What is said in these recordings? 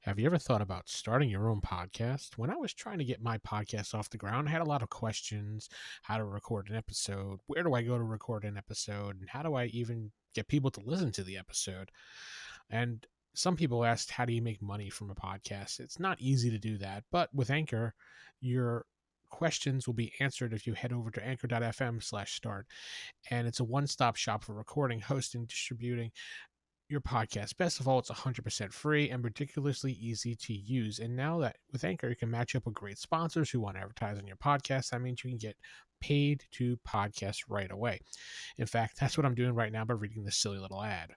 Have you ever thought about starting your own podcast? When I was trying to get my podcast off the ground, I had a lot of questions: how to record an episode, where do I go to record an episode, and how do I even get people to listen to the episode? And some people asked, how do you make money from a podcast? It's not easy to do that, but with Anchor, your questions will be answered if you head over to anchor.fm/start. And it's a one-stop shop for recording, hosting, distributing your podcast. Best of all, it's 100% free and ridiculously easy to use. And now that with Anchor, you can match up with great sponsors who want to advertise on your podcast. That means you can get paid to podcast right away. In fact, that's what I'm doing right now by reading this silly little ad.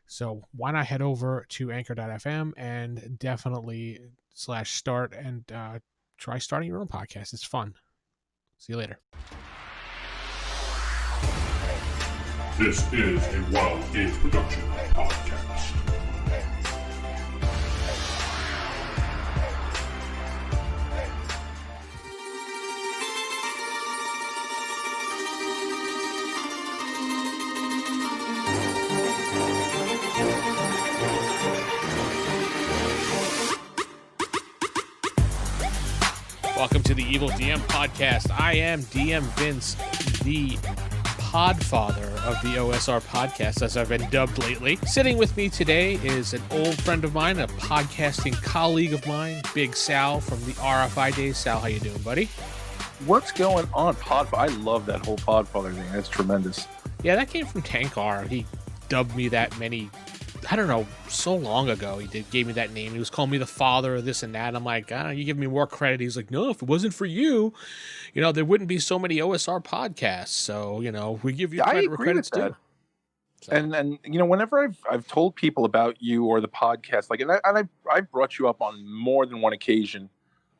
So why not head over to anchor.fm and definitely /start and try starting your own podcast. It's fun. See you later. This is a Wild Games Production podcast. Welcome to the Evil DM podcast. I am DM Vince, the Podfather of the OSR podcast, as I've been dubbed lately. Sitting with me today is an old friend of mine, a podcasting colleague of mine, Big Sal from the RFI days. Sal, how you doing, buddy? What's going on, Podfather? I love that whole Podfather thing. That's tremendous. Yeah, that came from Tankar. He dubbed me that so long ago. He gave me that name. He was calling me the father of this and that. I'm like, you give me more credit. He's like, no, if it wasn't for you, there wouldn't be so many OSR podcasts. So, we give you credit where credit's due. So. And whenever I've told people about you or the podcast, I've brought you up on more than one occasion.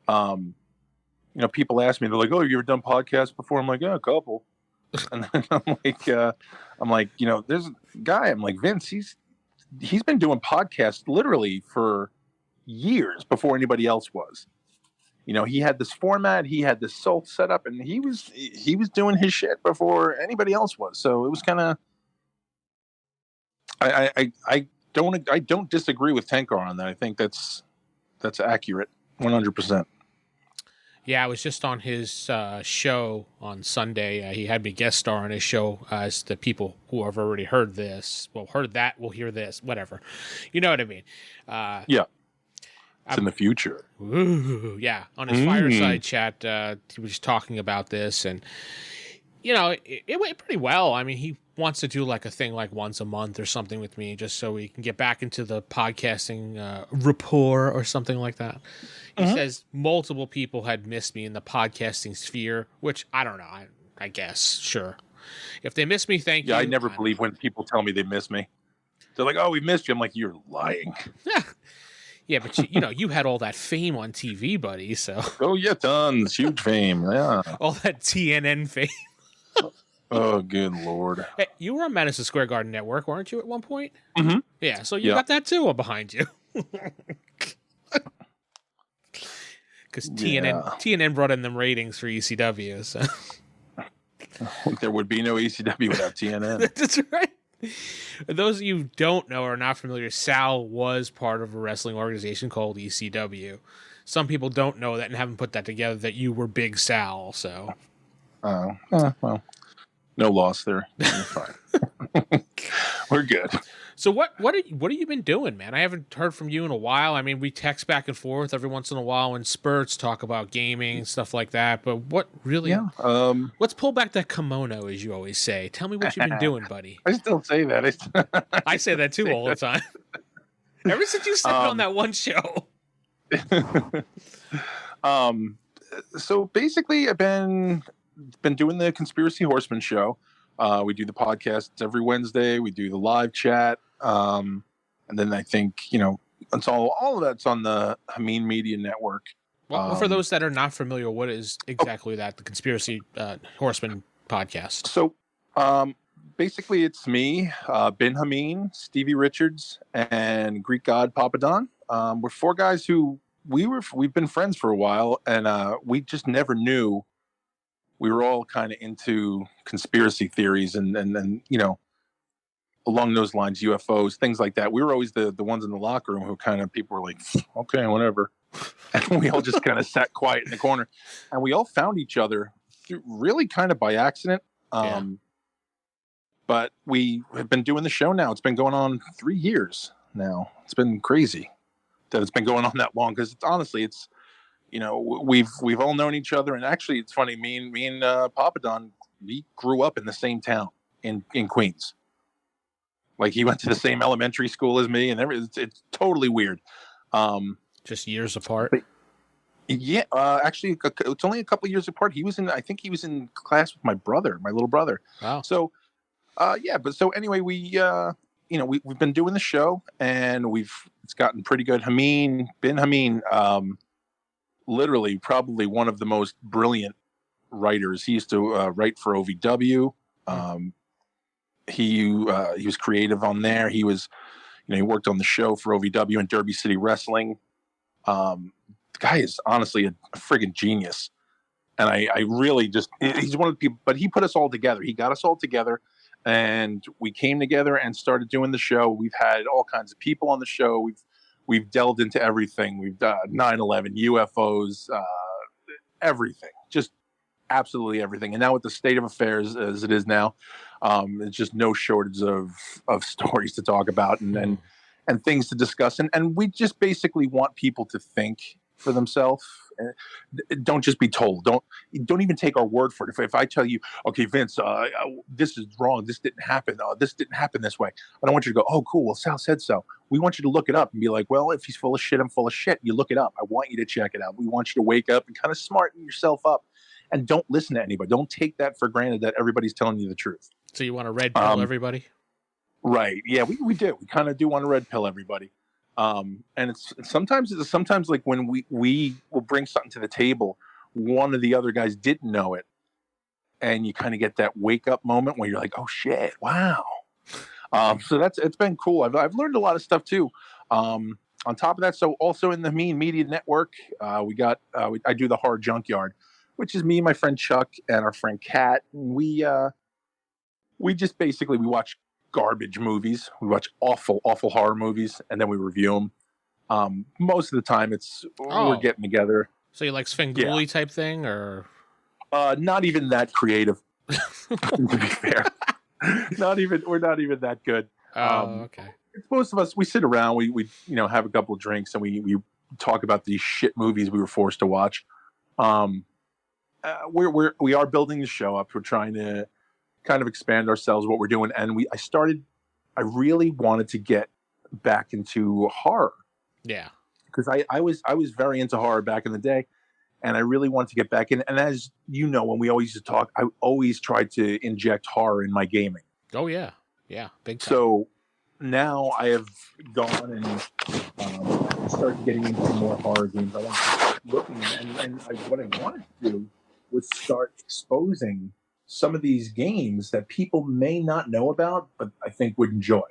People ask me, they're like, oh, have you ever done podcasts before? I'm like, yeah, a couple. And then I'm like, there's a guy, I'm like, Vince, he's been doing podcasts literally for years before anybody else was. He had this format, he had this soul set up, and he was doing his shit before anybody else was. So it was kind of, I don't disagree with Tankar on that. I think that's accurate, 100%. Yeah, I was just on his show on Sunday. He had me guest star on his show, as the people who have already heard this, heard that, will hear this, whatever. You know what I mean? Yeah. It's in the future. Ooh, yeah. On his fireside chat, he was talking about this, and, it went pretty well. I mean, he wants to do like a thing like once a month or something with me, just so we can get back into the podcasting rapport or something like that. He says multiple people had missed me in the podcasting sphere, which I don't know. I guess, sure. If they miss me, thank you. Yeah, I never believe when people tell me they miss me. They're like, oh, we missed you. I'm like, you're lying. Yeah, but you had all that fame on TV, buddy, so. Oh, yeah, tons. Huge fame, yeah. All that TNN fame. Oh, good Lord. Hey, you were on Madison Square Garden Network, weren't you, at one point? Mm-hmm. Yeah, so you got that too behind you. Because TNN brought in them ratings for ECW, so. There would be no ECW without TNN. That's right. Those of you who don't know or are not familiar, Sal was part of a wrestling organization called ECW. Some people don't know that and haven't put that together, that you were Big Sal, so. Oh, well, no loss there. We're fine. We're good. So what have you been doing, man? I haven't heard from you in a while. I mean, we text back and forth every once in a while in spurts, talk about gaming and stuff like that. But what really? Yeah. Let's pull back that kimono, as you always say. Tell me what you've been doing, buddy. I still say that. I say that too all the time. Ever since you stepped on that one show. So basically, I've been doing the Conspiracy Horseman show. We do the podcast every Wednesday. We do the live chat. And then I think, it's all of that's on the Hameen Media Network. Well, for those that are not familiar, what is exactly that, the Conspiracy Horseman podcast? So basically it's me, Ben Hameen, Stevie Richards, and Greek God Papa Don. We're four guys who we've been friends for a while, and we just never knew. We were all kind of into conspiracy theories and along those lines, UFOs, things like that. We were always the ones in the locker room who kind of people were like, okay, whatever. And we all just kind of sat quiet in the corner. And we all found each other through really kind of by accident. Yeah. But we have been doing the show now. It's been going on 3 years now. It's been crazy that it's been going on that long, because honestly, it's, you know, we've all known each other. And actually, it's funny. Me and Papa Don, we grew up in the same town in Queens. Like, he went to the same elementary school as me, and it's totally weird. Just years apart. But, yeah, actually, it's only a couple of years apart. I think he was in class with my little brother. Wow. So, yeah. But so anyway, we've been doing the show, and it's gotten pretty good. Bin Hameen, literally probably one of the most brilliant writers. He used to write for OVW. He was creative on there. He was, he worked on the show for OVW and Derby City Wrestling. The guy is honestly a friggin' genius. And I really he's one of the people, but he put us all together. He got us all together, and we came together and started doing the show. We've had all kinds of people on the show. We've delved into everything. We've done 9/11, UFOs, everything, just absolutely everything. And now with the state of affairs as it is now, it's just no shortage of stories to talk about and things to discuss. And we just basically want people to think for themselves. Don't just be told. Don't even take our word for it. If I tell you, okay, Vince, this is wrong. This didn't happen. This didn't happen this way. I don't want you to go, oh, cool. Well, Sal said so. We want you to look it up and be like, well, if he's full of shit, I'm full of shit. You look it up. I want you to check it out. We want you to wake up and kind of smarten yourself up, and don't listen to anybody. Don't take that for granted that everybody's telling you the truth. So you want to red pill everybody? Right. Yeah, we do. We kind of do want to red pill everybody. And it's sometimes like when we will bring something to the table, one of the other guys didn't know it, and you kind of get that wake up moment where you're like, oh shit, wow. So it's been cool. I've learned a lot of stuff too. On top of that, so also in the Mean Media Network, I do the Horror Junkyard, which is me and my friend Chuck and our friend Kat. We just basically we watch garbage movies. We watch awful horror movies, and then we review them. Most of the time we're getting together. So you like Svengoolie type thing, or not even that creative, to be fair. We're not even that good. Okay. Most of us, we sit around, we have a couple of drinks, and we talk about these shit movies we were forced to watch. We are building the show up. We're trying to kind of expand ourselves, what we're doing. And I really wanted to get back into horror. Yeah. Because I was very into horror back in the day, and I really wanted to get back in. And as you know, when we always used to talk, I always tried to inject horror in my gaming. Oh yeah. Yeah. Big time. So now I have gone and started getting into more horror games. I want to start looking, and what I wanted to do was start exposing some of these games that people may not know about, but I think would enjoy.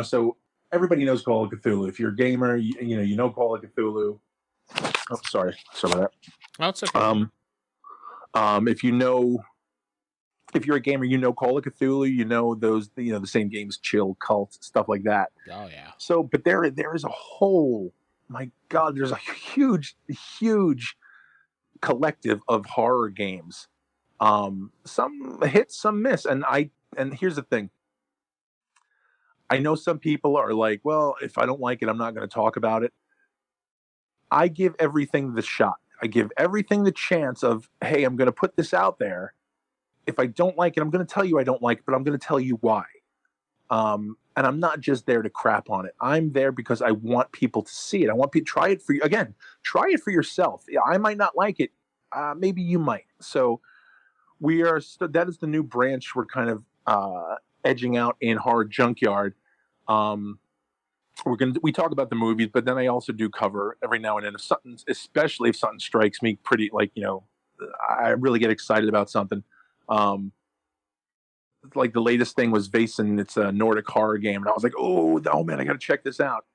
So everybody knows Call of Cthulhu. If you're a gamer, you know Call of Cthulhu. Oh, sorry about that. Oh, it's okay. If you're a gamer, you know Call of Cthulhu. You know those, the same games, Chill, Cult, stuff like that. Oh yeah. So, but there is a whole, my God, there's a huge collective of horror games. Some hit, some miss, and here's the thing. I know some people are like, well, if I don't like it, I'm not going to talk about it. I give everything the shot. I give everything the chance of, hey, I'm going to put this out there. If I don't like it, I'm going to tell you I don't like it, but I'm going to tell you why. And I'm not just there to crap on it. I'm there because I want people to see it. I want people to try it for you. Again, try it for yourself. I might not like it. Maybe you might. So that is the new branch we're kind of edging out in Horror Junkyard. We talk about the movies, but then I also do cover every now and then, especially if something strikes me pretty, I really get excited about something. Like the latest thing was Vaesen. It's a Nordic horror game, and I was like, oh man, I got to check this out.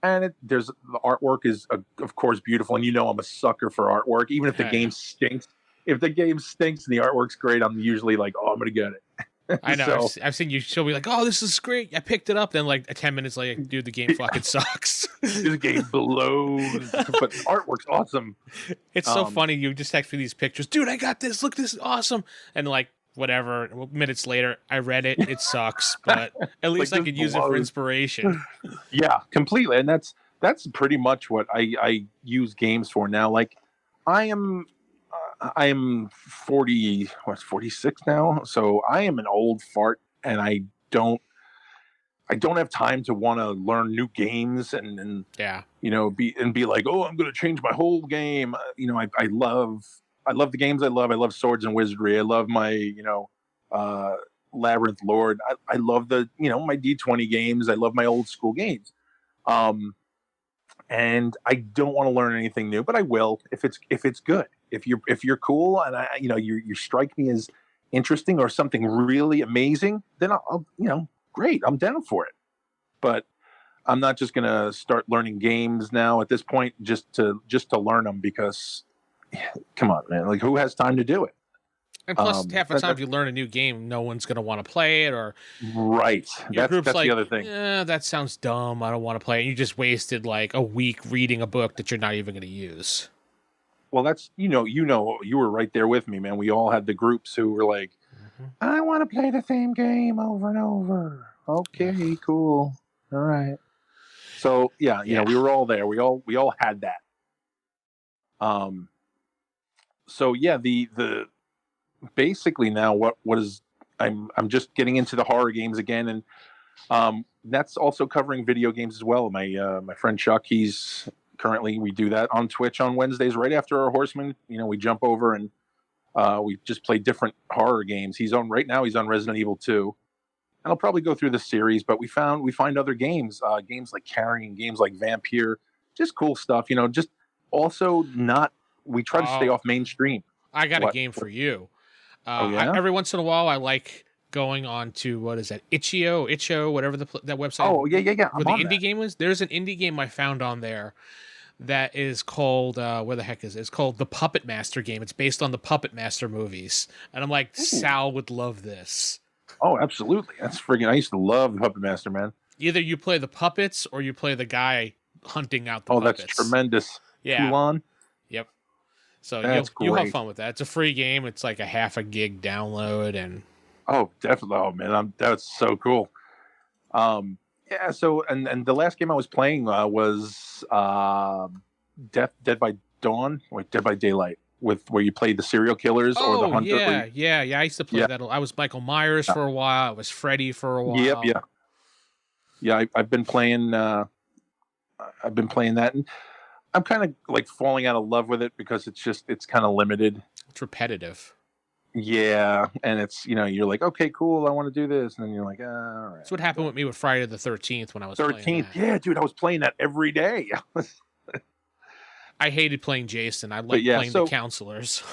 And the artwork is of course beautiful, and I'm a sucker for artwork, even if the game stinks. If the game stinks and the artwork's great, I'm usually like, oh, I'm gonna get it. I know. So I've seen you show me like, oh, this is great. I picked it up. Then like 10 minutes later, dude, the game fucking sucks. this game blows, but artwork's awesome. It's so funny. You just text me these pictures, dude. I got this. Look, this is awesome. And like whatever, minutes later, I read it. It sucks, but at least Like, I could use it for inspiration. Yeah, completely. And that's pretty much what I use games for now. Like I am 46 now, so I am an old fart, and I don't have time to want to learn new games and Yeah. be like, oh, I'm going to change my whole game. I love the games I love. I love Swords and Wizardry. I love my Labyrinth Lord. I love the my D20 games. I love my old school games. And I don't want to learn anything new, but I will if it's good. If you're cool and you strike me as interesting or something really amazing, then I'll great, I'm down for it. But I'm not just gonna start learning games now at this point just to learn them because, come on, man, like who has time to do it? And plus, half the time, if you learn a new game, no one's going to want to play it, or right. Your group's that's like, the other thing. That sounds dumb. I don't want to play it. And you just wasted like a week reading a book that you're not even going to use. Well, that's you were right there with me, man. We all had the groups who were like, I want to play the same game over and over. Okay, cool. All right. So yeah, we were all there. We all had that. So yeah, the basically now what is I'm just getting into the horror games again, and that's also covering video games as well. My friend Chuck, he's currently, we do that on Twitch on Wednesdays right after our Horseman. We jump over and we just play different horror games. He's on Resident Evil 2. And I'll probably go through the series, but we find other games, games like Carrion, games like Vampire, just cool stuff. Just also we try to stay off mainstream. I got a game for you. Every once in a while, I like going on to, what is that, Itch.io, whatever that website. Oh, yeah. Where the indie game was. There's an indie game I found on there that is called, where the heck is it? It's called the Puppet Master game. It's based on the Puppet Master movies. And I'm like, Sal would love this. Oh, absolutely. That's friggin', I used to love Puppet Master, man. Either you play the puppets or you play the guy hunting out the puppets. That's tremendous. Yeah. Toulon? Yep. So you'll have fun with that. It's a free game. It's like a half a gig download, and oh, definitely. Oh man, that's so cool. Yeah. So and the last game I was playing was Dead by Dawn, or Dead by Daylight, where you play the serial killers or the hunter. Yeah. I used to play that. I was Michael Myers for a while. I was Freddy for a while. Yep. Yeah. I've been playing. I've been playing that, and I'm kind of like falling out of love with it because it's kind of limited. It's repetitive. Yeah, and it's you're like, okay, cool, I want to do this, and then you're like, all right. That's what happened with me with Friday the 13th when I was 13th. Yeah, dude, I was playing that every day. I hated playing Jason. I liked playing the counselors.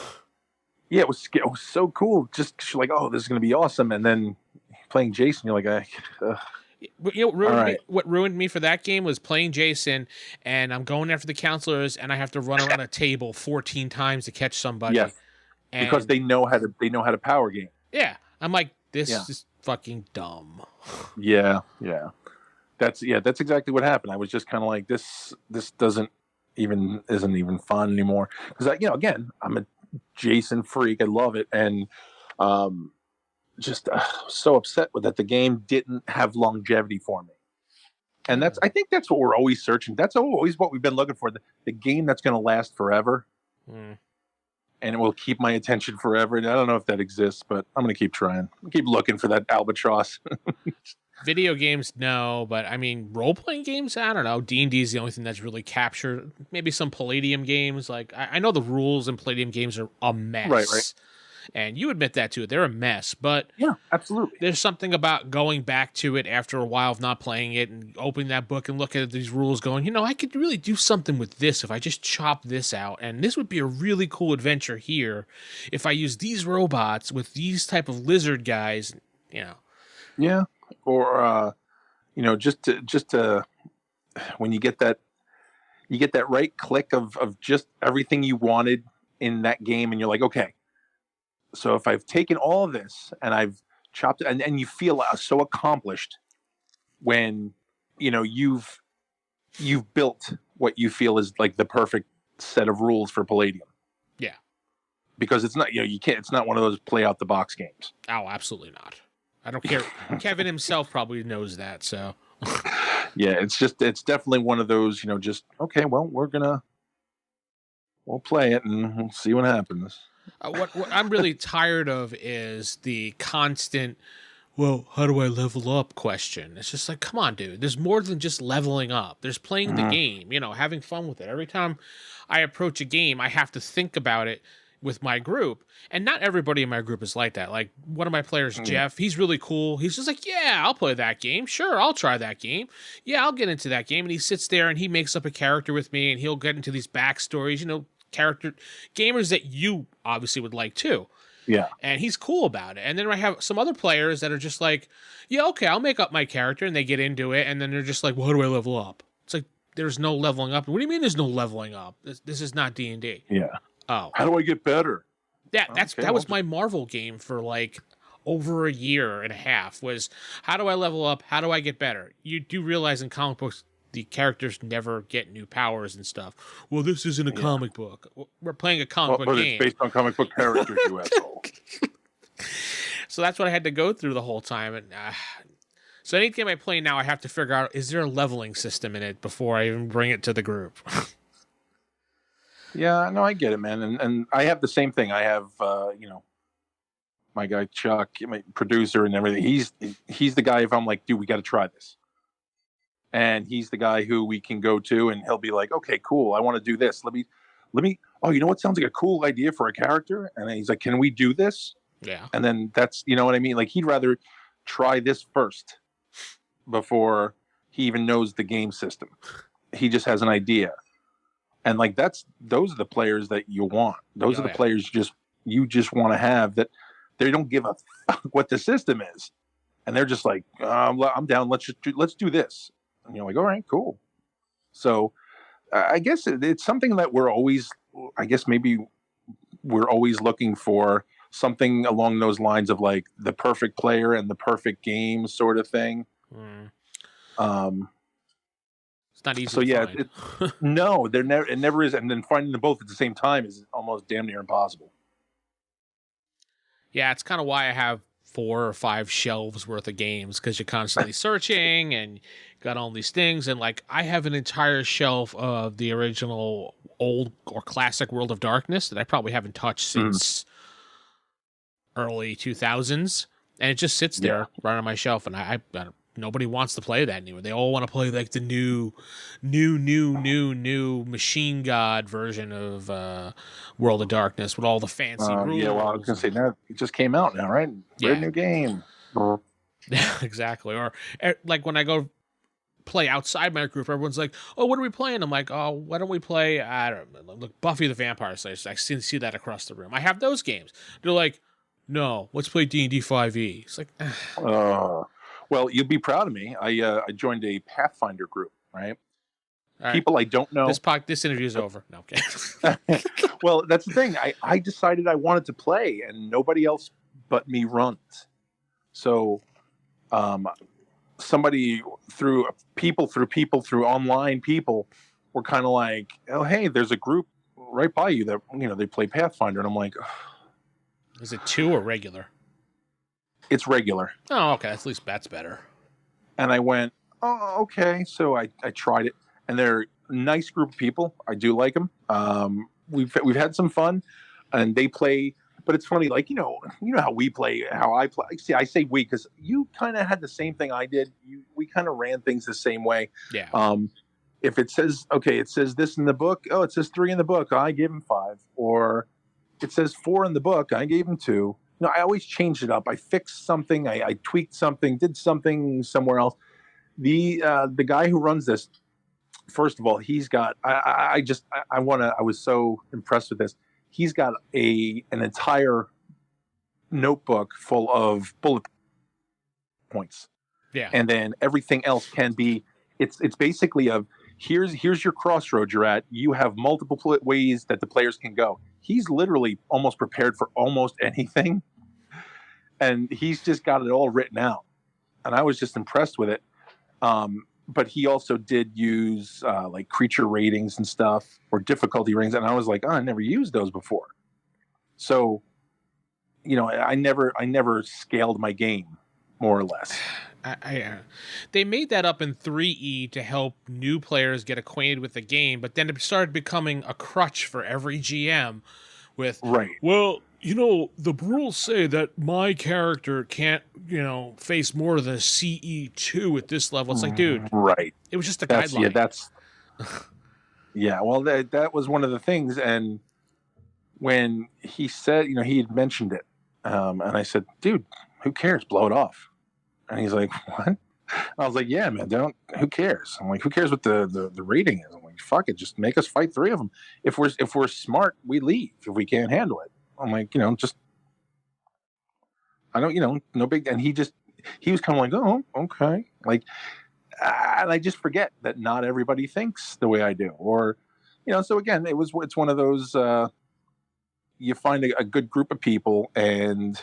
Yeah, it was so cool. Just you're like, oh, this is gonna be awesome, and then playing Jason, you're like, what ruined me for that game was playing Jason, and I'm going after the counselors, and I have to run around a table 14 times to catch somebody. Yes, because they know how to power game. Yeah, I'm like, this is fucking dumb. Yeah. That's exactly what happened. I was just kind of like, this isn't even fun anymore because again, I'm a Jason freak. I love it, and just so upset with that the game didn't have longevity for me. And I think that's what we're always searching. That's always what we've been looking for, the game that's going to last forever. And it will keep my attention forever. And I don't know if that exists, but I'm going to keep trying. Keep looking for that albatross. Video games, no, but I mean, role-playing games, I don't know. D&D is the only thing that's really captured. Maybe some Palladium games. Like, I know the rules in Palladium games are a mess. Right. And you admit that too. They're a mess, but yeah, absolutely. There's something about going back to it after a while of not playing it and opening that book and looking at these rules going, I could really do something with this if I just chop this out. And this would be a really cool adventure here if I use these robots with these type of lizard guys, Yeah. Or, just to, when you get that right click of just everything you wanted in that game and you're like, okay, so if I've taken all of this and I've chopped, and you feel so accomplished when you've built what you feel is like the perfect set of rules for Palladium. Yeah, because it's not you can't. It's not one of those play out the box games. Oh, absolutely not. I don't care. Kevin himself probably knows that. So yeah, it's definitely one of those. Just okay. Well, we'll play it and we'll see what happens. What I'm really tired of is the constant, well, how do I level up question. It's just like, come on, dude. There's more than just leveling up. There's playing the game, having fun with it. Every time I approach a game, I have to think about it with my group. And not everybody in my group is like that. Like one of my players, Jeff, he's really cool. He's just like, yeah, I'll play that game. Sure, I'll try that game. Yeah, I'll get into that game. And he sits there and he makes up a character with me and he'll get into these backstories, character gamers that you obviously would like too. Yeah. And he's cool about it. And then I have some other players that are just like, yeah, okay, I'll make up my character, and they get into it, and then they're just like, well, how do I level up? It's like, there's no leveling up. What do you mean there's no leveling up? This is not D&D. Yeah. Oh. How do I get better? That was my Marvel game for like over a year and a half, was how do I level up? How do I get better? You do realize in comic books, the characters never get new powers and stuff. Well, this isn't a comic book. We're playing a comic book game. But it's based on comic book characters, you asshole. So that's what I had to go through the whole time. And so any game I play now, I have to figure out, is there a leveling system in it before I even bring it to the group? Yeah, no, I get it, man. And I have the same thing. I have, my guy Chuck, my producer and everything. He's the guy, if I'm like, dude, we got to try this. And he's the guy who we can go to, and he'll be like, okay, cool, I want to do this. Let me. Oh, you know what sounds like a cool idea for a character? And then he's like, can we do this? Yeah. And then that's, you know what I mean? Like, he'd rather try this first before he even knows the game system. He just has an idea. And like, those are the players that you want. Those are the players you just want to have, that they don't give a fuck what the system is. And they're just like, I'm down. Let's do this. And you're like, all right, cool. So I guess it's something that maybe we're always looking for, something along those lines of like the perfect player and the perfect game sort of thing. It's not easy. So yeah, no, it never is. And then finding them both at the same time is almost damn near impossible. Yeah, it's kind of why I have 4 or 5 shelves worth of games, because you're constantly searching and got all these things. And like, I have an entire shelf of the original old or classic World of Darkness that I probably haven't touched since early 2000s, and it just sits there right on my shelf. And I nobody wants to play that anymore. They all want to play like the new Machine God version of World of Darkness with all the fancy rules. Yeah, well, I was gonna say, now it just came out now, right? Brand new game. Yeah, exactly. Or like when I go play outside my group, everyone's like, "Oh, what are we playing?" I'm like, "Oh, why don't we play? I don't know, look, Buffy the Vampire Slayer." I see that across the room. I have those games. They're like, "No, let's play D&D 5e." It's like, well, you'll be proud of me. I joined a Pathfinder group, right? Right. People I don't know. This interview is over. No, okay. Well, that's the thing. I decided I wanted to play, and nobody else but me runs. So, somebody through online people were kind of like, "Oh, hey, there's a group right by you that they play Pathfinder," and I'm like, ugh. Is it 2 or regular? It's regular. Oh, okay. At least that's better. And I went, oh, okay. So I tried it, and they're a nice group of people. I do like them. We've had some fun, and they play. But it's funny, like how we play, how I play. See, I say we because you kind of had the same thing I did. We kind of ran things the same way. Yeah. If it says this in the book, oh, it says 3 in the book, I gave him 5, or it says 4 in the book, I gave him 2. No, I always changed it up. I fixed something, I tweaked something, did something somewhere else. The guy who runs this, first of all, he's got. I was so impressed with this. He's got an entire notebook full of bullet points. Yeah, and then everything else can be. It's basically here's your crossroad you're at. You have multiple ways that the players can go. He's literally almost prepared for almost anything. and he's just got it all written out, and I was just impressed with it. But he also did use like creature ratings and stuff, or difficulty ratings, and I was like, oh, I never used those before. So, I never scaled my game, more or less. They made that up in 3E to help new players get acquainted with the game, but then it started becoming a crutch for every GM with, right. Well, the rules say that my character can't, face more than CE2 at this level. It's like, dude, right. It was just a guideline. Yeah. Well, that was one of the things. And when he said, he had mentioned it, and I said, dude, who cares? Blow it off. And he's like, what? I was like, yeah, man, who cares? I'm like, who cares what the rating is? I'm like, fuck it, just make us fight 3 of them. If we're smart, we leave. If we can't handle it. I'm like, just, I don't, no big, and he was kind of like, oh, okay. Like, and I just forget that not everybody thinks the way I do. Or, so again, it's one of those, you find a good group of people, and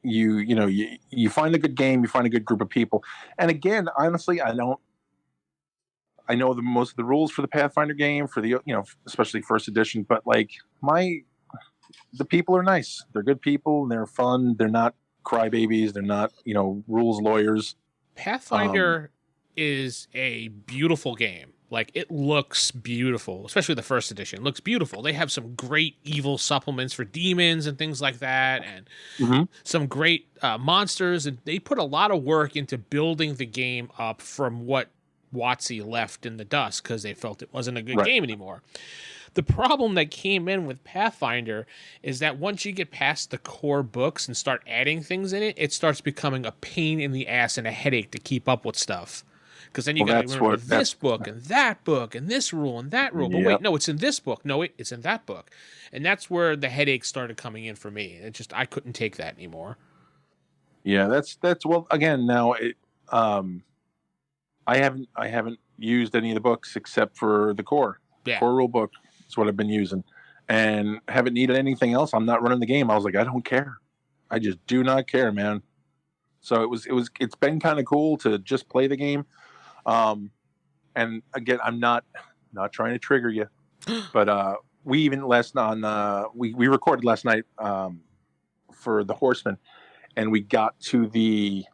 you find a good game, you find a good group of people. And again, honestly, I know most of the rules for the Pathfinder game, for the, especially first edition, but like the people are nice. They're good people, and they're fun. They're not crybabies. They're not, rules lawyers. Pathfinder is a beautiful game. Like, it looks beautiful, especially the first edition. It looks beautiful. They have some great evil supplements for demons and things like that, and some great monsters. And they put a lot of work into building the game up from what WotC left in the dust, because they felt it wasn't a good game anymore. The problem that came in with Pathfinder is that once you get past the core books and start adding things in it, it starts becoming a pain in the ass and a headache to keep up with stuff. Because then you got to remember this book and that book and this rule and that rule. But wait, no, it's in this book. No, it's in that book. And that's where the headache started coming in for me. I couldn't take that anymore. Yeah, that's well, again, now I haven't used any of the books except for the core rule book. That's what I've been using, and haven't needed anything else. I'm not running the game. I was like, I don't care. I just do not care, man. So it's been kind of cool to just play the game. And again, I'm not trying to trigger you, but we even we recorded last night for the Horseman, and we got to the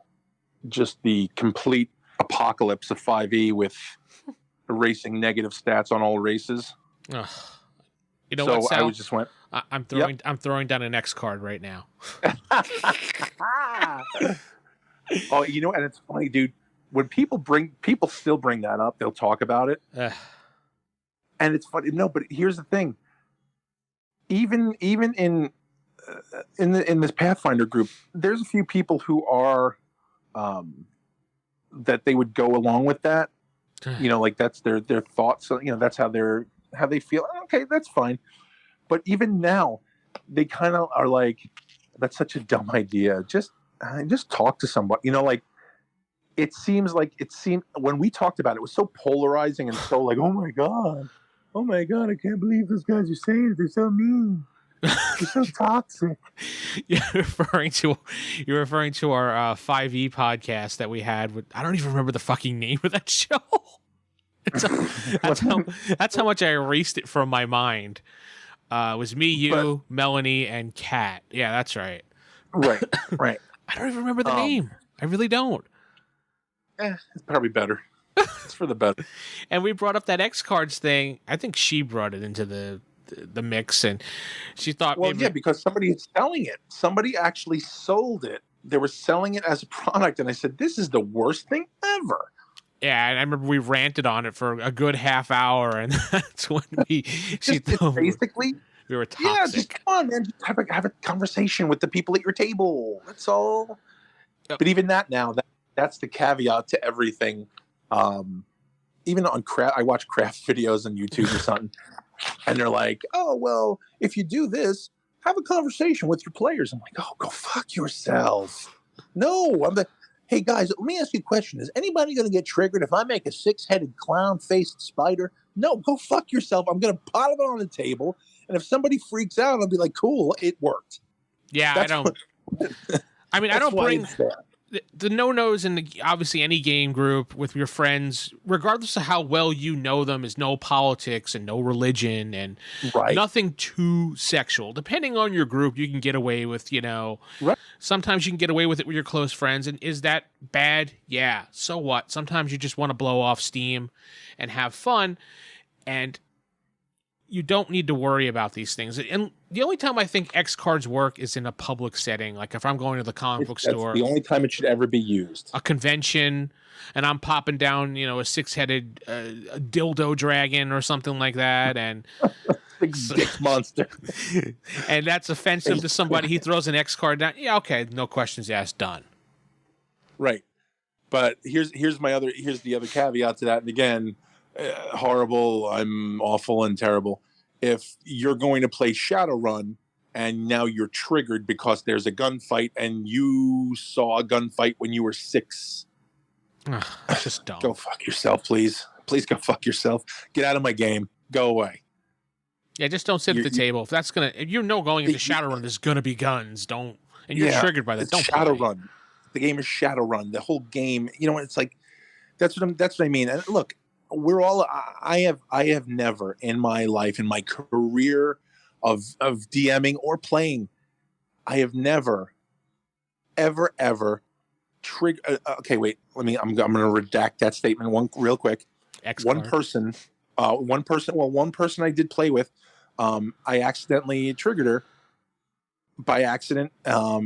complete apocalypse of 5e with erasing negative stats on all races. Ugh. So what, Sal? I just went. I'm throwing down an X card right now. Oh, and it's funny, dude. When people still bring that up, they'll talk about it, and it's funny. No, but here's the thing. Even in this Pathfinder group, there's a few people who are that they would go along with that. Like that's their thoughts. That's how they feel. Okay, that's fine. But even now, they kind of are like, that's such a dumb idea. Just talk to somebody. Like it seemed when we talked about it, it was so polarizing and so like, oh my god, I can't believe those guys are saying it. They're so mean. They're so toxic. You're referring to our 5e podcast that we had with, I don't even remember the fucking name of that show. That's how much I erased it from my mind. It was me, you, Melanie, and Kat. Yeah, that's right. Right. I don't even remember the name. I really don't. It's probably better. It's for the better. And we brought up that X cards thing. I think she brought it into the mix, and she thought, well, yeah, because somebody is selling it. Somebody actually sold it. They were selling it as a product, and I said, "This is the worst thing ever." Yeah, and I remember we ranted on it for a good half hour, and that's when basically we were toxic. Yeah, just come on, man. Just have a conversation with the people at your table. That's all. Yep. But even that now, that's the caveat to everything. Even on craft, I watch craft videos on YouTube or something, and they're like, "Oh, well, if you do this, have a conversation with your players." I'm like, "Oh, go fuck yourself." No, hey guys, let me ask you a question. Is anybody going to get triggered if I make a 6-headed clown-faced spider? No, go fuck yourself. I'm going to pile it on the table, and if somebody freaks out, I'll be like, "Cool, it worked." Yeah, I mean, I That's don't why bring it's there. the no-nos in obviously any game group with your friends, regardless of how well you know them, is no politics and no religion and Right. nothing too sexual. Depending on your group, you can get away with, Right. sometimes you can get away with it with your close friends. And is that bad? Yeah. So what? Sometimes you just want to blow off steam and have fun. And you don't need to worry about these things. And the only time I think X cards work is in a public setting. Like if I'm going to the comic book That's store, the only time it should ever be used. a convention, and I'm popping down, a six-headed dildo dragon or something like that. And Big stick monster. and that's offensive to somebody. He throws an X card down. Yeah, okay, no questions asked, done. Right. But here's the other caveat to that. And again, horrible. I'm awful and terrible. If you're going to play Shadowrun and now you're triggered because there's a gunfight and you saw a gunfight when you were 6, It's just dumb. go fuck yourself, please. Please go fuck yourself. Get out of my game. Go away. Yeah, just don't sit at the table. If you know going into Shadowrun there's gonna be guns, don't, and you're triggered by that. It's Don't Shadowrun. The game is Shadowrun. The whole game, it's like that's what I mean. And look, I have never in my life, in my career of DMing or playing, I have never ever trigger. Okay, wait. I'm going to redact that statement real quick. One person I did play with, I accidentally triggered her by accident.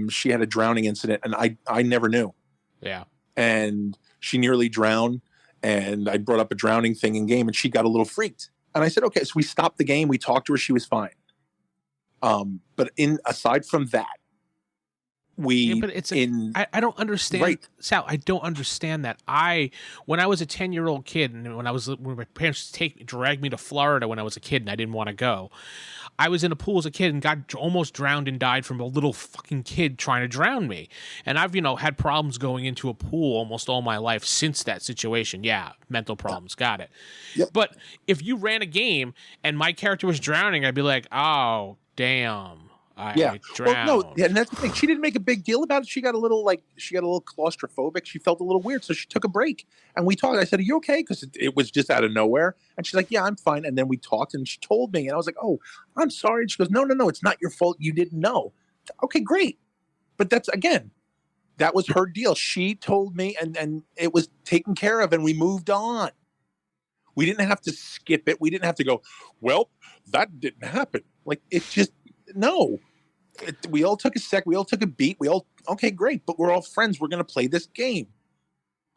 She had a drowning incident, and I never knew. Yeah. And she nearly drowned, and I brought up a drowning thing in game, and she got a little freaked. And I said, okay, so we stopped the game. We talked to her. She was fine. But aside from that, I don't understand. Right. Sal, I don't understand that. When I was a 10-year-old kid, and when my parents dragged me to Florida when I was a kid and I didn't want to go, I was in a pool as a kid and got almost drowned and died from a little fucking kid trying to drown me. And I've, had problems going into a pool almost all my life since that situation. Yeah, mental problems. Got it. Yep. But if you ran a game and my character was drowning, I'd be like, oh, damn. I drowned. Well, no, and that's the thing. She didn't make a big deal about it. She got a little claustrophobic. She felt a little weird, so she took a break. And we talked. I said, "Are you okay?" Because it was just out of nowhere. And she's like, "Yeah, I'm fine." And then we talked, and she told me, and I was like, "Oh, I'm sorry." And she goes, "No, it's not your fault. You didn't know." Okay, great. But that was her deal. She told me, and it was taken care of, and we moved on. We didn't have to skip it. We didn't have to go, well, that didn't happen. Like, it just. No, we all took a sec. We all took a beat. Okay, great. But we're all friends. We're going to play this game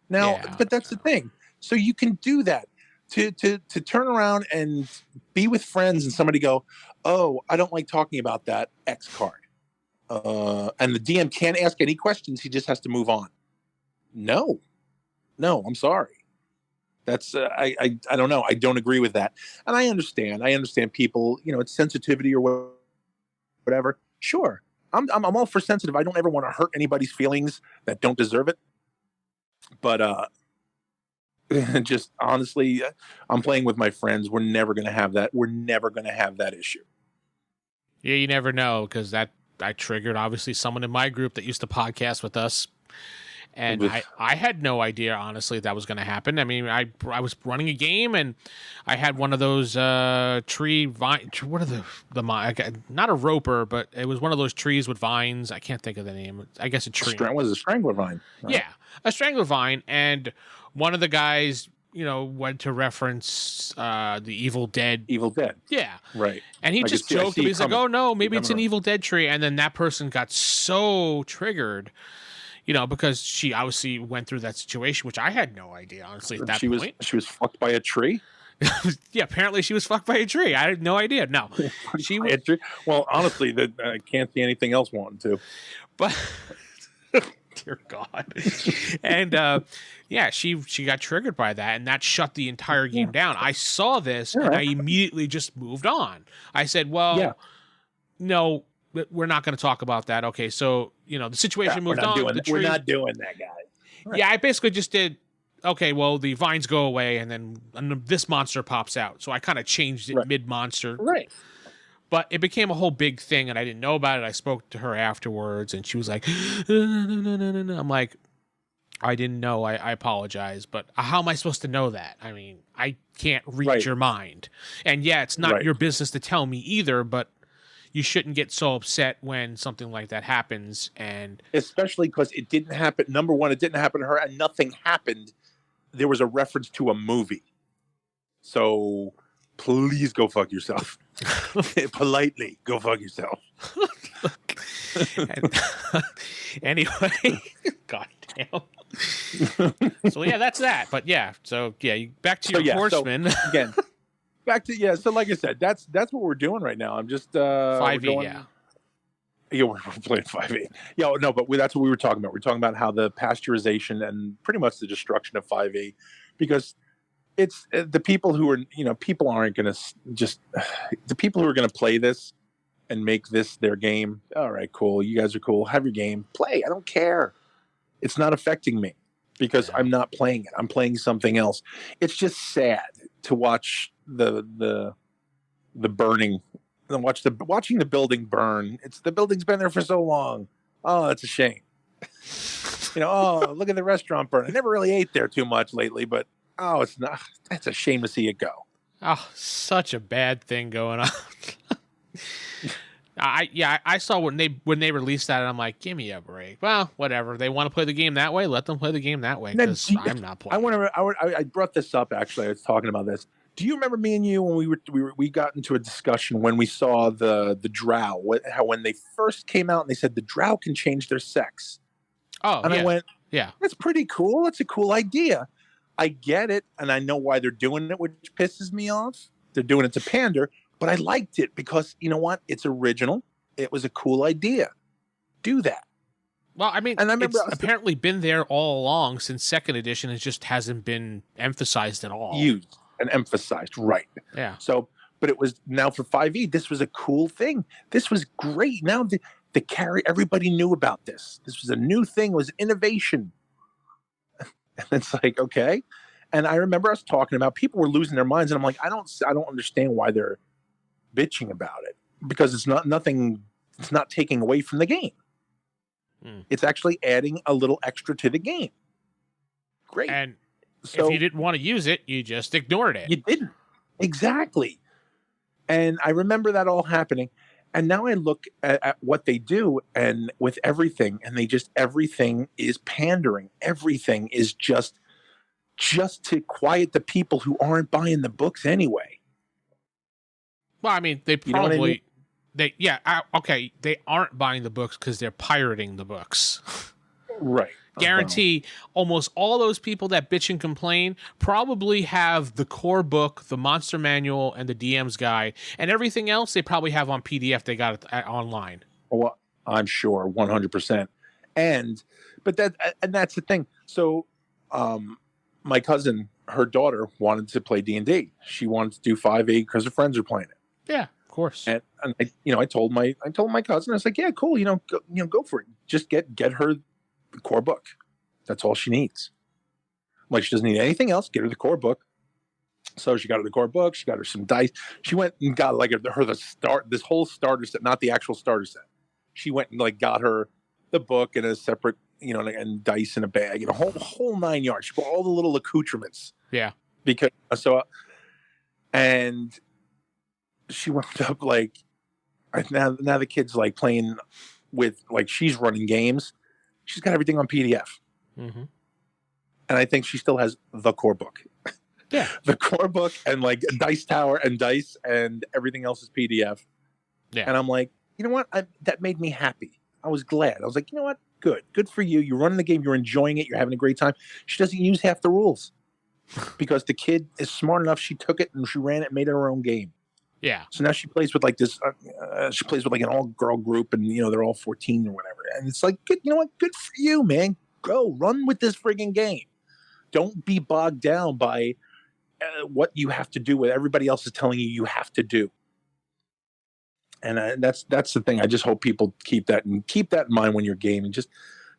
now. Yeah, but that's the thing. So you can do that to turn around and be with friends and somebody go, oh, I don't like talking about that X card. And the DM can't ask any questions. He just has to move on. No, I'm sorry. That's I don't know. I don't agree with that. And I understand people, it's sensitivity or whatever. Sure. I'm all for sensitive. I don't ever want to hurt anybody's feelings that don't deserve it. But just honestly, I'm playing with my friends. We're never going to have that. We're never going to have that issue. Yeah, you never know, because I triggered obviously someone in my group that used to podcast with us. And I had no idea, honestly, that was going to happen. I mean, I was running a game, and I had one of those tree vine. What are not a roper, but it was one of those trees with vines. I can't think of the name. I guess a tree. Was a strangler vine? Right? Yeah, a strangler vine. And one of the guys, went to reference the Evil Dead. Evil Dead. Yeah. Right. And he just joked. He's like, "Oh no, maybe it's an Evil Dead tree." And then that person got so triggered. Because she obviously went through that situation, which I had no idea, honestly, at that point. She was fucked by a tree? Yeah, apparently she was fucked by a tree. I had no idea. No. She was... Well, honestly, I can't see anything else wanting to. But, dear God. And, she got triggered by that, and that shut the entire game down. I saw this, and I immediately just moved on. I said, well, no, we're not going to talk about that. Okay, so, the situation moved on. We're not doing that, guys. Right. Yeah, I basically just did, okay, well, the vines go away, and then this monster pops out. So I kind of changed it mid-monster. Right. But it became a whole big thing, and I didn't know about it. I spoke to her afterwards, and she was like, no. I'm like, I didn't know. I apologize. But how am I supposed to know that? I mean, I can't read your mind. And yeah, it's not your business to tell me either, but you shouldn't get so upset when something like that happens. And especially because it didn't happen. Number one, it didn't happen to her, and nothing happened. There was a reference to a movie. So please go fuck yourself. Politely, go fuck yourself. Anyway, goddamn. So yeah, that's that. But yeah, so yeah, back to your horseman. So, again, back to So like I said, that's what we're doing right now. I'm just 5e. Yeah, we're playing 5e. Yeah, no, but that's what we were talking about. We're talking about how the pasteurization and pretty much the destruction of 5e, because it's the people who are, people aren't going to just the people who are going to play this and make this their game. All right, cool. You guys are cool. Have your game. Play. I don't care. It's not affecting me because I'm not playing it. I'm playing something else. It's just sad to watch the burning, and watching the building burn. The building's been there for so long. Oh, that's a shame. Oh, look at the restaurant burn. I never really ate there too much lately, but it's not. That's a shame to see it go. Oh, such a bad thing going on. I saw when they released that, and I'm like, give me a break. Well, whatever. They want to play the game that way. Let them play the game that way. Because I'm not playing. I brought this up actually. I was talking about this. Do you remember me and you when we got into a discussion when we saw the drow? How when they first came out and they said the drow can change their sex. Oh, and yeah. I went, yeah, that's pretty cool. That's a cool idea. I get it, and I know why they're doing it, which pisses me off. They're doing it to pander. But I liked it because, you know what? It's original. It was a cool idea. Do that. Well, I mean, and it's apparently been there all along since second edition. It just hasn't been emphasized at all. Used and emphasized, right. Yeah. So, but it was now for 5e, this was a cool thing. This was great. Now the carry, everybody knew about this. This was a new thing. It was innovation. And it's like, okay. And I remember us talking about people were losing their minds. And I'm like, I don't understand why they're bitching about it, because it's not taking away from the game. It's actually adding a little extra to the game. Great. And so, if you didn't want to use it, you just ignored it. You didn't. Exactly. And I remember that all happening. And now I look at what they do and with everything, and everything is pandering. Everything is just to quiet the people who aren't buying the books anyway. Well, I mean, they probably, they aren't buying the books because they're pirating the books. Right. Guarantee almost all those people that bitch and complain probably have the core book, the monster manual, and the DM's guide, and everything else they probably have on PDF. They got it online. Well, I'm sure, 100%. But that's the thing. So, my cousin, her daughter wanted to play D&D. She wanted to do 5e because her friends are playing it. Yeah, of course. And I told my cousin, I was like, yeah, cool. Go for it. Just get her the core book. That's all she needs. Like, she doesn't need anything else. Get her the core book. So she got her the core book. She got her some dice. She went and got this whole starter set, not the actual starter set. She went and got her the book and a separate, and dice in a bag, and a whole 9 yards. She bought all the little accoutrements. Yeah. Because and she wound up now the kid's playing with she's running games. She's got everything on PDF. Mm-hmm. And I think she still has the core book. Yeah. The core book and Dice Tower and Dice and everything else is PDF. Yeah. And I'm like, you know what? That made me happy. I was glad. I was like, you know what? Good for you. You're running the game. You're enjoying it. You're having a great time. She doesn't use half the rules because the kid is smart enough. She took it and she ran it and made it her own game. Yeah. So now she plays with this. She plays with an all-girl group, and they're all 14 or whatever. And it's like, good. You know what? Good for you, man. Go run with this friggin' game. Don't be bogged down by what you have to do. What everybody else is telling you have to do. And that's the thing. I just hope people keep that in mind when you're gaming. Just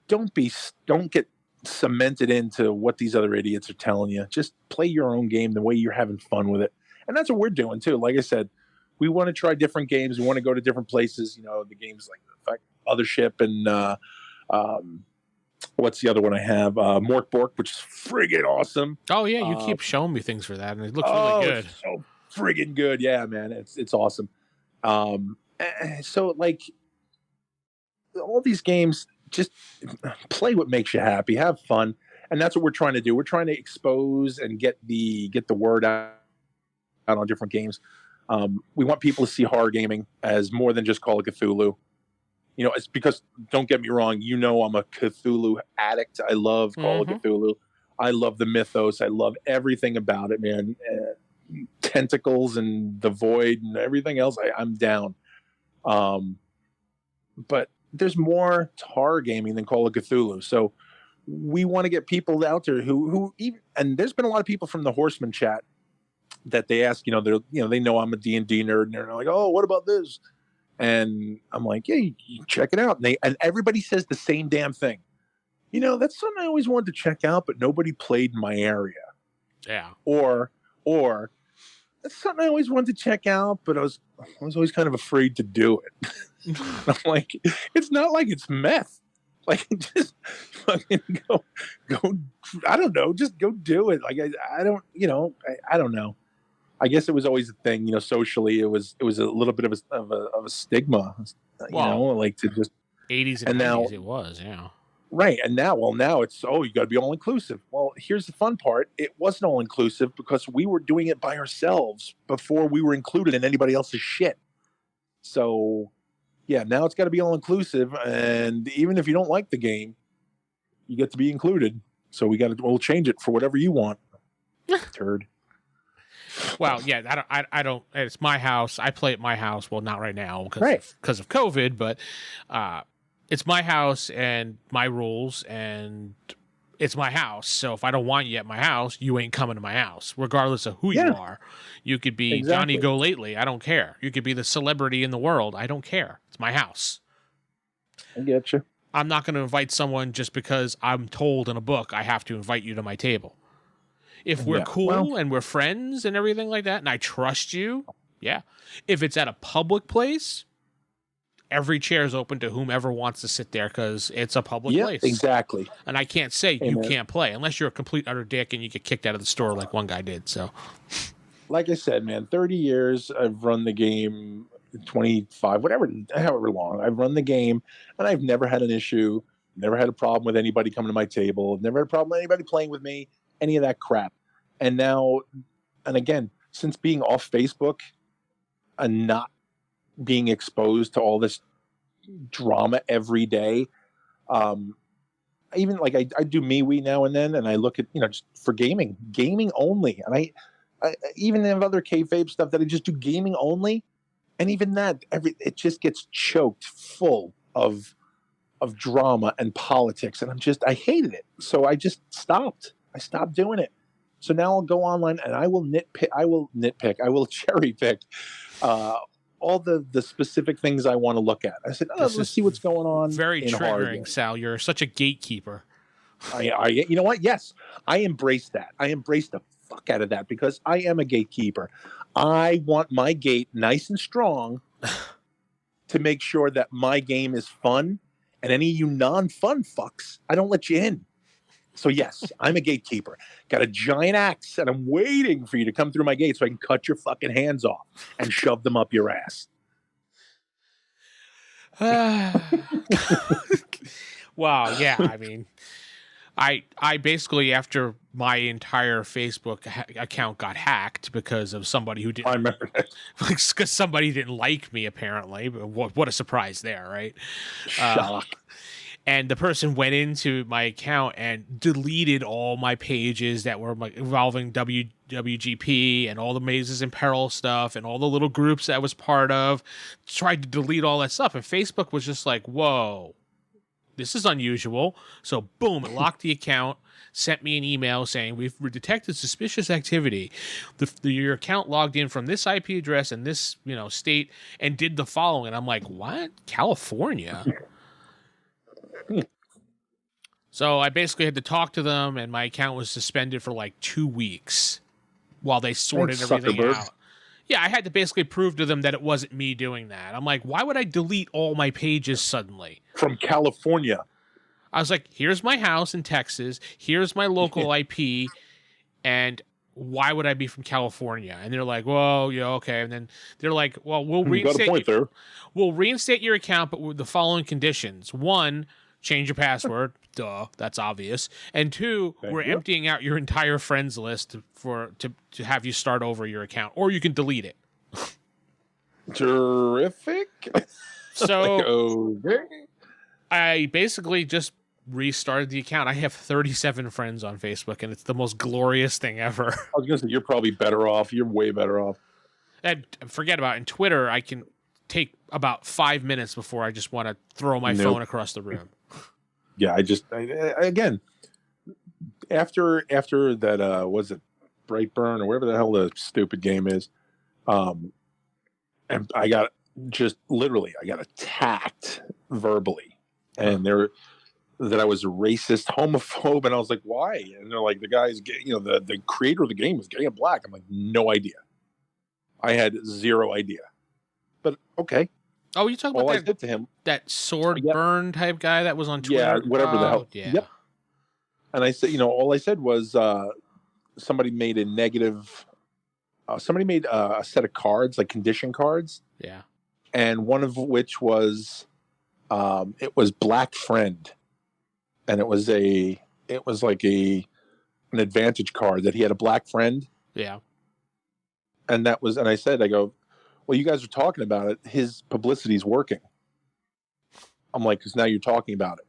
don't get cemented into what these other idiots are telling you. Just play your own game the way you're having fun with it. And that's what we're doing too. Like I said, we want to try different games. We want to go to different places. You know, the games like Othership and what's the other one I have? Mork Bork, which is friggin' awesome. Oh yeah, you keep showing me things for that, and it looks really good. It's so friggin' good. Yeah, man, it's awesome. So like all these games, just play what makes you happy, have fun, and that's what we're trying to do. We're trying to expose and get the word out on different games. We want people to see horror gaming as more than just Call of Cthulhu. You know, it's because, don't get me wrong, you know I'm a Cthulhu addict. I love Call of Cthulhu. I love the mythos. I love everything about it, man. Tentacles and the void and everything else, I'm down. But there's more to horror gaming than Call of Cthulhu. So we want to get people out there who even, and there's been a lot of people from the Horseman chat that they ask, they know I'm a D&D nerd, and they're like, oh, what about this? And I'm like, yeah, you check it out. And everybody says the same damn thing. You know, that's something I always wanted to check out, but nobody played in my area. Yeah. Or that's something I always wanted to check out, but I was always kind of afraid to do it. I'm like, it's not like it's meth. Like, just fucking go. I don't know. Just go do it. Like, I don't. I don't know. I guess it was always a thing. Socially, it was a little bit of a stigma. Like to just 80s and 90s. Now, it was, yeah. Right, and now it's you got to be all inclusive. Well, here's the fun part: it wasn't all inclusive because we were doing it by ourselves before we were included in anybody else's shit. So, yeah, now it's got to be all inclusive, and even if you don't like the game, you get to be included. So we'll change it for whatever you want. Turd. Well, yeah, I don't. It's my house. I play at my house. Well, not right now because of COVID, but it's my house and my rules, and it's my house. So if I don't want you at my house, you ain't coming to my house, regardless of who you are. You could be Johnny Go Lately. I don't care. You could be the celebrity in the world. I don't care. It's my house. I get you. I'm not going to invite someone just because I'm told in a book I have to invite you to my table. If we're cool and we're friends and everything like that, and I trust you, yeah. If it's at a public place, every chair is open to whomever wants to sit there because it's a public place. Exactly. And I can't say you can't play unless you're a complete utter dick and you get kicked out of the store like one guy did. So, like I said, man, 30 years I've run the game, 25, however long I've run the game, and I've never had an issue, never had a problem with anybody coming to my table, never had a problem with anybody playing with me. Any of that crap. And now, and again, since being off Facebook and not being exposed to all this drama every day, even like I do MeWe now and then, and I look at, just for gaming only. And I even have other kayfabe stuff that I just do gaming only. And even that, it just gets choked full of drama and politics. And I hated it. So I just stopped. I stopped doing it. So now I'll go online and I will nitpick. I will cherry pick all the specific things I want to look at. I said, let's see what's going on. Very triggering, Sal. You're such a gatekeeper. You know what? Yes, I embrace that. I embrace the fuck out of that because I am a gatekeeper. I want my gate nice and strong to make sure that my game is fun, and any of you non-fun fucks, I don't let you in. So yes, I'm a gatekeeper. Got a giant axe, and I'm waiting for you to come through my gate so I can cut your fucking hands off and shove them up your ass. Wow, yeah. I mean, I basically, after my entire Facebook account got hacked because of somebody who didn't. I remember that. Because somebody didn't like me, apparently. What a surprise there, right? Shock. And the person went into my account and deleted all my pages that were involving WGP and all the Mazes in Peril stuff and all the little groups that I was part of. Tried to delete all that stuff. And Facebook was just like, whoa, this is unusual. So boom, it locked the account, sent me an email saying, we've detected suspicious activity. Your account logged in from this IP address and this state and did the following. And I'm like, what? California? So I basically had to talk to them, and my account was suspended for like 2 weeks while they sorted everything out. Yeah, I had to basically prove to them that it wasn't me doing that. I'm like, why would I delete all my pages suddenly? From California. I was like, here's my house in Texas. Here's my local IP. And why would I be from California? And they're like, well, yeah, okay. And then they're like, well, You got a point there. We'll reinstate your account, but with the following conditions. 1, change your password. Duh, that's obvious. And 2, we're emptying out your entire friends list to have you start over your account, or you can delete it. Terrific. So okay. I basically just restarted the account. I have 37 friends on Facebook, and it's the most glorious thing ever. I was gonna say you're probably better off. You're way better off. And forget about it. In Twitter, I can take about 5 minutes before I just want to throw my phone across the room. Yeah, again, after that, was it Brightburn or whatever the hell the stupid game is, and I got attacked verbally, and that I was a racist, homophobe, and I was like, why? And they're like, the guy's gay, the creator of the game is gay and black. I'm like, no idea. I had zero idea. But okay. Oh, you talking about I did to him, that sword burn type guy that was on Twitter? Yeah, whatever the hell. Yeah. Yep. And I said, all I said was somebody made a negative. Somebody made a set of cards, like condition cards. Yeah. And one of which was, it was Black Friend, and it was like an advantage card that he had a black friend. Yeah. And I said, I go, well, you guys are talking about it. His publicity's working. I'm like, because now you're talking about it.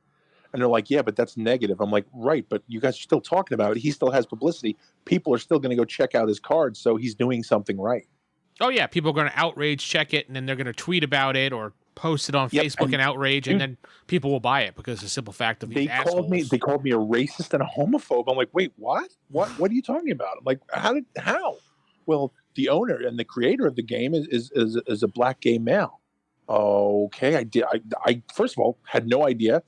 And they're like, yeah, but that's negative. I'm like, right, but you guys are still talking about it. He still has publicity. People are still going to go check out his card, so he's doing something right. Oh, yeah. People are going to outrage check it, and then they're going to tweet about it or post it on Facebook and outrage, and then people will buy it because of the simple fact of these assholes. They called me a racist and a homophobe. I'm like, wait, what? What are you talking about? I'm like, how? Well, the owner and the creator of the game is a black gay male. Okay, I first of all had no idea,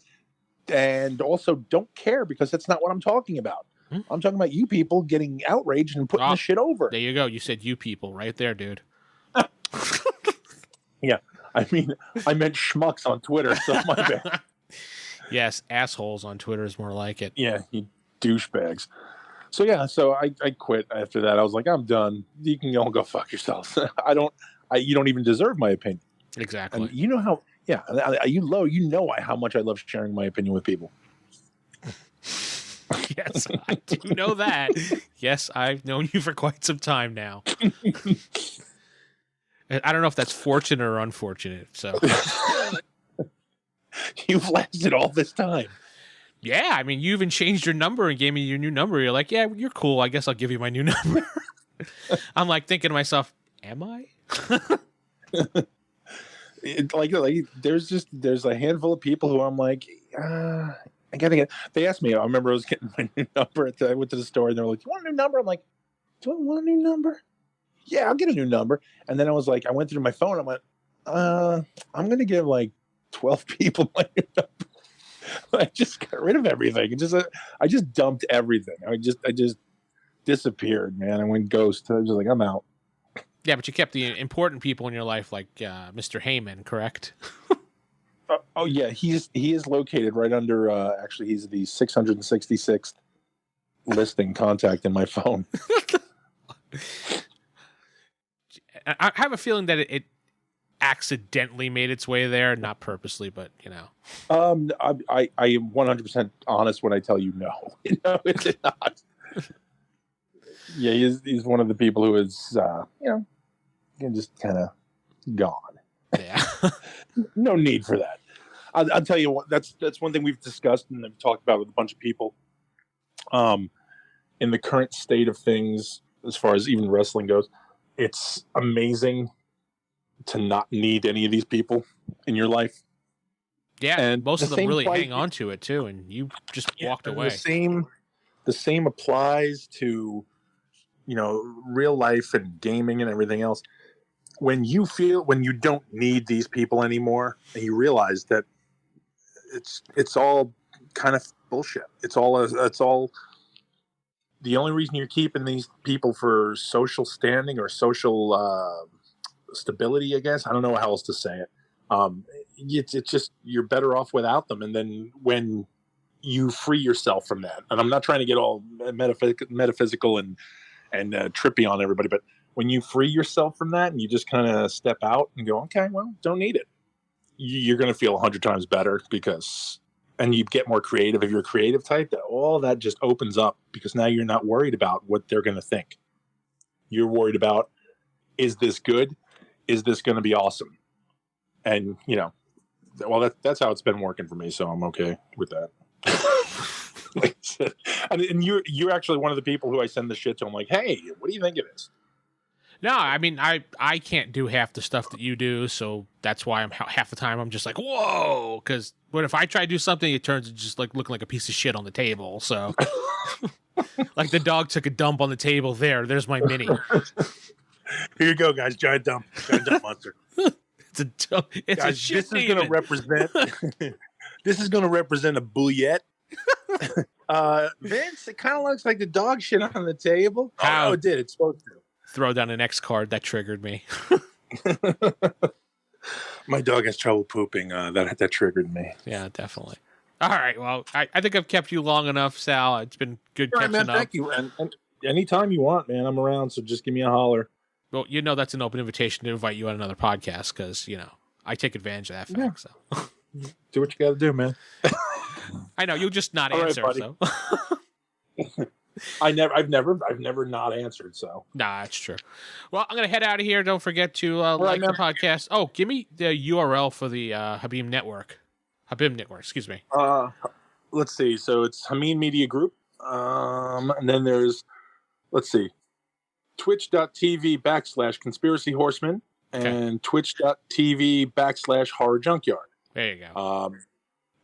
and also don't care because that's not what I'm talking about. I'm talking about you people getting outraged and putting this shit over. There you go. You said you people right there, dude. Yeah, I mean, I meant schmucks on Twitter, so my bad. Yes, assholes on Twitter is more like it. Yeah, you douchebags. So yeah, I quit after that. I was like, I'm done. You can all go fuck yourselves. You don't even deserve my opinion. Exactly. And you know how? Yeah, how much I love sharing my opinion with people. Yes, I do know that. Yes, I've known you for quite some time now. I don't know if that's fortunate or unfortunate. So you've lasted all this time. Yeah, I mean, you even changed your number and gave me your new number. You're like, yeah, you're cool. I guess I'll give you my new number. I'm like thinking to myself, am I? There's a handful of people who I'm like, I gotta get. They asked me. I remember I was getting my new number. I went to the store and they were like, "You want a new number?" I'm like, "Do I want a new number? Yeah, I'll get a new number." And then I was like, I went through my phone. I went, I'm gonna give like 12 people my new number. I just got rid of everything. I just dumped everything. I just disappeared, man. I went ghost. I was just like, I'm out. Yeah, but you kept the important people in your life, like Mr. Heyman, correct? Oh yeah, he is located right under. Actually, he's the 666th listing contact in my phone. I have a feeling that it accidentally made its way there, not purposely, but you know. I am 100% honest when I tell you no. No, it did not. Yeah, he's one of the people who is just kind of gone. Yeah. No need for that. I'll tell you what. That's one thing we've discussed and I've talked about with a bunch of people. In the current state of things, as far as even wrestling goes, it's amazing to not need any of these people in your life. Yeah, and most of them really hang on to it too, and you just walked away. The same applies to, real life and gaming and everything else. When you don't need these people anymore, and you realize that it's all kind of bullshit. It's all the only reason you're keeping these people for social standing or social stability, I guess, I don't know how else to say it. It's just you're better off without them. And then when you free yourself from that, and I'm not trying to get all metaphysical and trippy on everybody, but when you free yourself from that and you just kind of step out and go, okay, well, don't need it, you're going to feel 100 times better and you get more creative. If you're a creative type, that all that just opens up, because now you're not worried about what they're going to think. You're worried about, is this good? Is this going to be awesome? And, well, that's how it's been working for me. So I'm okay with that. Like I said, and you're actually one of the people who I send the shit to. I'm like, hey, what do you think of this? No, I mean, I can't do half the stuff that you do, so that's why half the time I'm just like, whoa, because what if I try to do something, it turns to just like looking like a piece of shit on the table. So, like the dog took a dump on the table. There's my mini. Here you go, guys. Giant dump monster. It's a dump. It's guys, a shit. This is going to represent. This is going to represent a bouillette. Vince, it kind of looks like the dog shit on the table. How? Oh, it did. It's supposed to. Throw down an X card. That triggered me. My dog has trouble pooping. That triggered me. Yeah, definitely. All right. Well, I think I've kept you long enough, Sal. It's been good catching man, up. Thank you. And anytime you want, man, I'm around. So just give me a holler. Well, that's an open invitation to invite you on another podcast because, I take advantage of that fact. Yeah. So Do what you got to do, man. I know you'll just not All answer. Right, so I've never not answered. So nah, that's true. Well, I'm gonna head out of here. Don't forget to like man. the podcast. Oh, give me the URL for the Habib Network. Excuse me. Let's see. So it's Hameen Media Group. And then there's, let's see, twitch.tv/Conspiracy Horseman and twitch.tv/Horror Junkyard. There you go.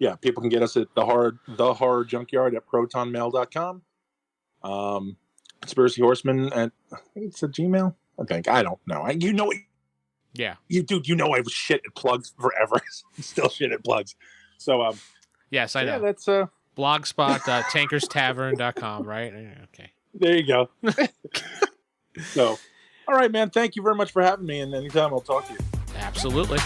Yeah, people can get us at the horror junkyard at protonmail.com. Conspiracy Horseman at, I think it's a Gmail. I don't know. You know it. Yeah. You I was shit at plugs forever. Still shit at plugs. So yes, I know. Yeah, that's Blogspot, tankerstavern.com, right? Okay. There you go. So, all right, man. Thank you very much for having me, and anytime I'll talk to you. Absolutely.